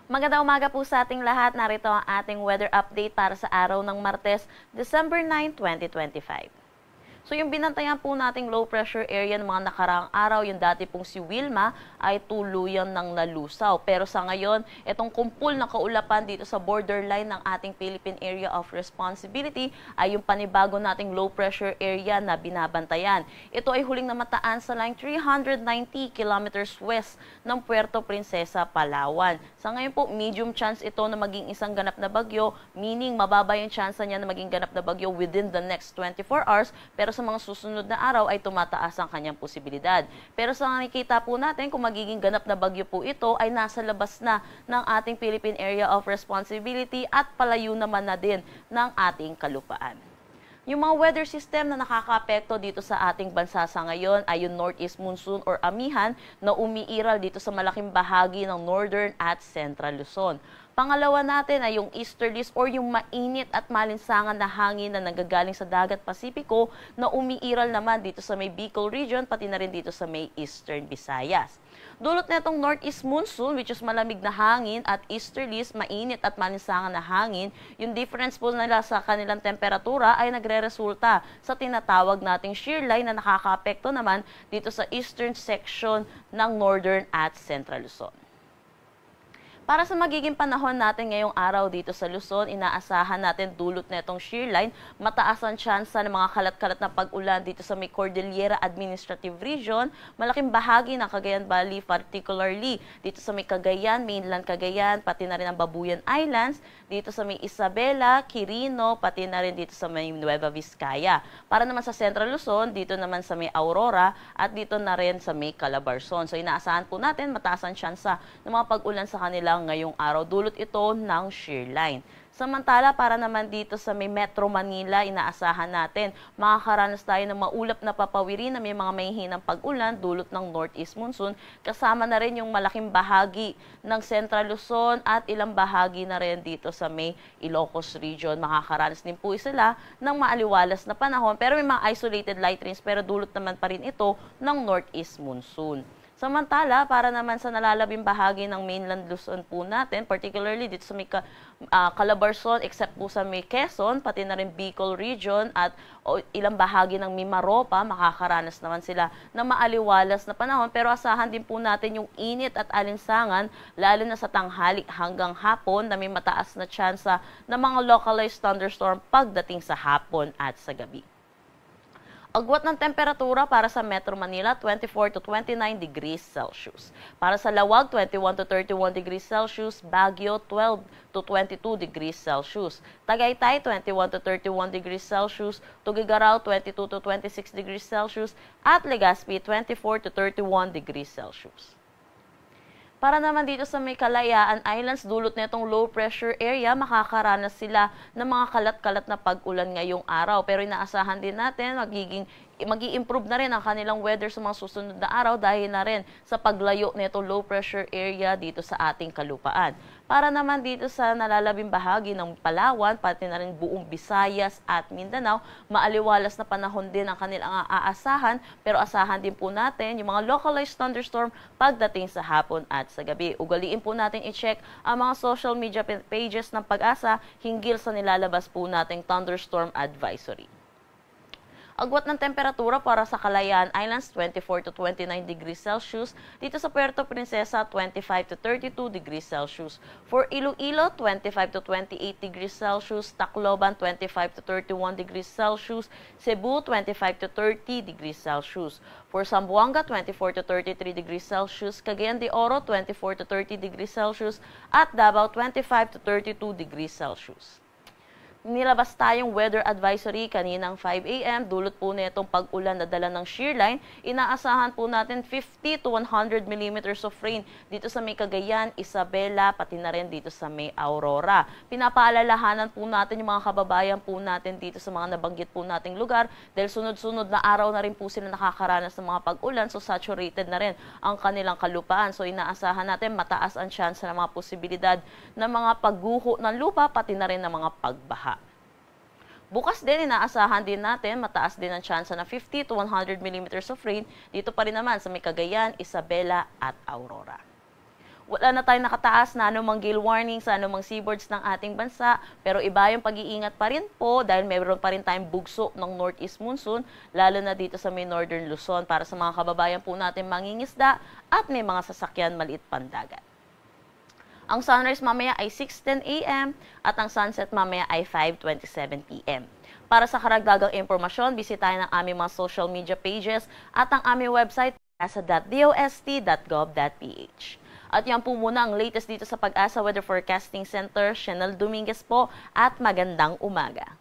Magandang umaga po sa ating lahat. Narito ang ating weather update para sa araw ng Martes, December 9, 2025. So yung binantayan po nating low pressure area ng mga nakaraang araw, yung dati pong si Wilma, ay tuluyan ng nalusaw. Pero sa ngayon, itong kumpul na kaulapan dito sa borderline ng ating Philippine Area of Responsibility ay yung panibago nating low pressure area na binabantayan. Ito ay huling namataan sa line 390 kilometers west ng Puerto Princesa, Palawan. Sa ngayon po, medium chance ito na maging isang ganap na bagyo, meaning mababa yung chance niya na maging ganap na bagyo within the next 24 hours, pero sa mga susunod na araw ay tumataas ang kanyang posibilidad. Pero sa nakikita po natin, kung magiging ganap na bagyo po ito, ay nasa labas na ng ating Philippine Area of Responsibility at palayo naman na din ng ating kalupaan. Yung mga weather system na nakakaapekto dito sa ating bansa sa ngayon ay yung northeast monsoon or amihan na umiiral dito sa malaking bahagi ng northern at central Luzon. Pangalawa natin ay yung easterlies or yung mainit at malinsangan na hangin na nanggagaling sa dagat Pasipiko na umiiral naman dito sa may Bicol region pati na rin dito sa may eastern Visayas. Dulot na itong northeast monsoon, which is malamig na hangin, at easterlies, mainit at malinsangan na hangin, yung difference po nila sa kanilang temperatura ay nagre-resulta sa tinatawag nating shear line na nakakaapekto naman dito sa eastern section ng northern at central Luzon. Para sa magiging panahon natin ngayong araw dito sa Luzon, inaasahan natin dulot na itong shear line, mataas ang tsansa ng mga kalat-kalat na pag-ulan dito sa may Cordillera Administrative Region, malaking bahagi ng Cagayan Valley, particularly dito sa may Cagayan, mainland Cagayan, pati na rin ang Babuyan Islands, dito sa may Isabela, Quirino, pati na rin dito sa may Nueva Vizcaya. Para naman sa Central Luzon, dito naman sa may Aurora, at dito na rin sa may Calabarzon. So inaasahan po natin mataas ang tsansa ng mga pag-ulan sa kanila ngayong araw. Dulot ito ng shear line. Samantala, para naman dito sa may Metro Manila, inaasahan natin makakaranas tayo ng maulap na papawirin na may mga mahihinang pag-ulan dulot ng northeast monsoon. Kasama na rin yung malaking bahagi ng Central Luzon at ilang bahagi na rin dito sa may Ilocos region. Makakaranas din po sila ng maaliwalas na panahon pero may mga isolated light rains pero dulot naman pa rin ito ng northeast monsoon. Samantala, para naman sa nalalabing bahagi ng mainland Luzon po natin, particularly dito sa may Calabarzon, except po sa may Quezon, pati na rin Bicol region at ilang bahagi ng Mimaropa, makakaranas naman sila ng maaliwalas na panahon. Pero asahan din po natin yung init at alinsangan, lalo na sa tanghali hanggang hapon na may mataas na tsansa ng mga localized thunderstorm pagdating sa hapon at sa gabi. Agwat ng temperatura para sa Metro Manila, 24 to 29 degrees Celsius. Para sa Lawag, 21 to 31 degrees Celsius. Baguio, 12 to 22 degrees Celsius. Tagaytay, 21 to 31 degrees Celsius. Tuguegarao, 22 to 26 degrees Celsius. At Legazpi, 24 to 31 degrees Celsius. Para naman dito sa may Kalayaan Islands, dulot na itong low pressure area, makakaranas sila ng mga kalat-kalat na pag-ulan ngayong araw. Pero inaasahan din natin, mag-i-improve na rin ang kanilang weather sa mga susunod na araw dahil na rin sa paglayo nito low pressure area dito sa ating kalupaan. Para naman dito sa nalalabing bahagi ng Palawan, pati na rin buong Visayas at Mindanao, maaliwalas na panahon din ang kanilang aasahan, pero asahan din po natin yung mga localized thunderstorm pagdating sa hapon at sa gabi. Ugaliin po natin i-check ang mga social media pages ng Pag-asa hinggil sa nilalabas po nating thunderstorm advisory. Agwat ng temperatura para sa Kalayaan Islands, 24 to 29 degrees Celsius. Dito sa Puerto Princesa, 25 to 32 degrees Celsius. For Iloilo, 25 to 28 degrees Celsius. Tacloban, 25 to 31 degrees Celsius. Cebu, 25 to 30 degrees Celsius. For Zamboanga, 24 to 33 degrees Celsius. Cagayan de Oro, 24 to 30 degrees Celsius. At Davao, 25 to 32 degrees Celsius. Nilabas tayong weather advisory kaninang 5 a.m. Dulot po nitong pag-ulan na dala ng shear line. Inaasahan po natin 50 to 100 millimeters of rain dito sa may Cagayan, Isabela, pati na rin dito sa may Aurora. Pinapaalalahanan po natin yung mga kababayan po natin dito sa mga nabanggit po nating lugar dahil sunod-sunod na araw na rin po sila nakakaranas ng mga pag-ulan, so saturated na rin ang kanilang kalupaan. So inaasahan natin mataas ang chance ng mga posibilidad ng mga pagguho ng lupa, pati na rin ng mga pagbaha. Bukas din, inaasahan din natin, mataas din ang tsansa na 50 to 100 millimeters of rain dito pa rin naman sa may Cagayan, Isabela at Aurora. Wala na tayong nakataas na anumang gale warning sa anumang seaboards ng ating bansa, pero iba yung pag-iingat pa rin po dahil mayroon pa rin tayong bugso ng northeast monsoon, lalo na dito sa may northern Luzon para sa mga kababayan po natin mangingisda at may mga sasakyan maliit pandagat. Ang sunrise mamaya ay 6:10 a.m. at ang sunset mamaya ay 5:27 p.m. Para sa karagdagang impormasyon, bisitahin ang aming mga social media pages at ang aming website pag-asa.dost.gov.ph. At yan po muna ang latest dito sa Pag-asa Weather Forecasting Center. Shanel Dominguez po at magandang umaga.